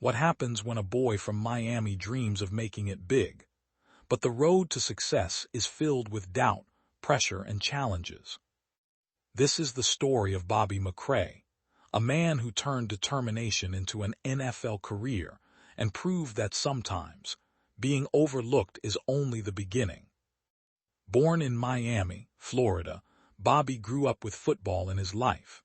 What happens when a boy from Miami dreams of making it big? But the road to success is filled with doubt, pressure, and challenges. This is the story of Bobby McCray, a man who turned determination into an NFL career and proved that sometimes being overlooked is only the beginning. Born in Miami, Florida, Bobby grew up with football in his life.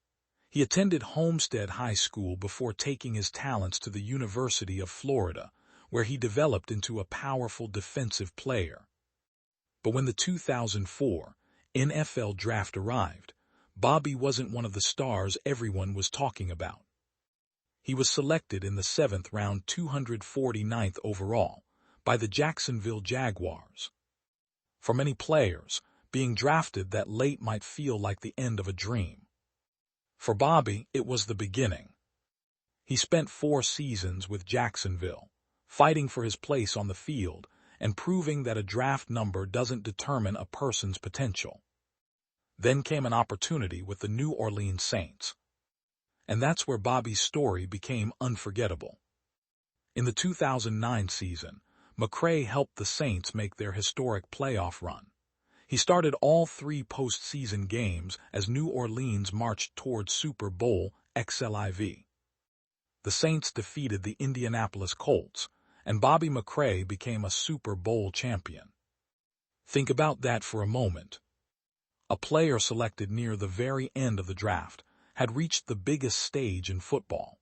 He attended Homestead High School before taking his talents to the University of Florida, where he developed into a powerful defensive player. But when the 2004 NFL Draft arrived, Bobby wasn't one of the stars everyone was talking about. He was selected in the 7th round, 249th overall, by the Jacksonville Jaguars. For many players, being drafted that late might feel like the end of a dream. For Bobby, it was the beginning. He spent 4 seasons with Jacksonville, fighting for his place on the field and proving that a draft number doesn't determine a person's potential. Then came an opportunity with the New Orleans Saints. And that's where Bobby's story became unforgettable. In the 2009 season, McCray helped the Saints make their historic playoff run. He started all 3 postseason games as New Orleans marched towards Super Bowl XLIV. The Saints defeated the Indianapolis Colts, and Bobby McCray became a Super Bowl champion. Think about that for a moment. A player selected near the very end of the draft had reached the biggest stage in football.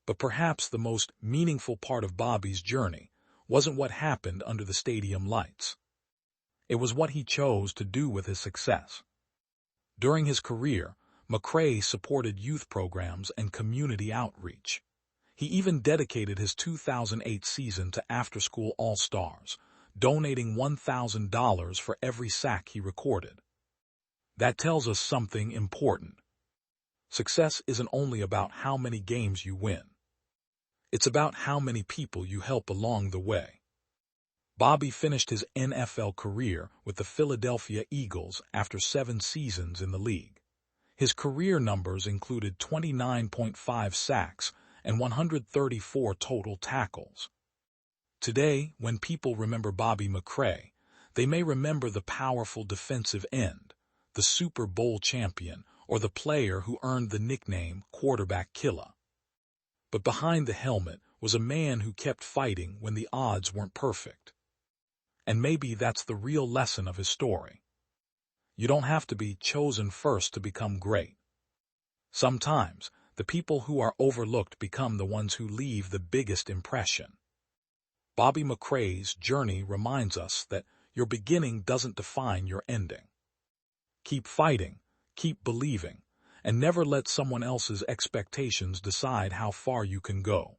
But perhaps the most meaningful part of Bobby's journey wasn't what happened under the stadium lights. It was what he chose to do with his success. During his career, McCray supported youth programs and community outreach. He even dedicated his 2008 season to after-school All-Stars, donating $1,000 for every sack he recorded. That tells us something important. Success isn't only about how many games you win. It's about how many people you help along the way. Bobby finished his NFL career with the Philadelphia Eagles after 7 seasons in the league. His career numbers included 29.5 sacks and 134 total tackles. Today, when people remember Bobby McCray, they may remember the powerful defensive end, the Super Bowl champion, or the player who earned the nickname Quarterback Killer. But behind the helmet was a man who kept fighting when the odds weren't perfect. And maybe that's the real lesson of his story. You don't have to be chosen first to become great. Sometimes, the people who are overlooked become the ones who leave the biggest impression. Bobby McCray's journey reminds us that your beginning doesn't define your ending. Keep fighting, keep believing, and never let someone else's expectations decide how far you can go.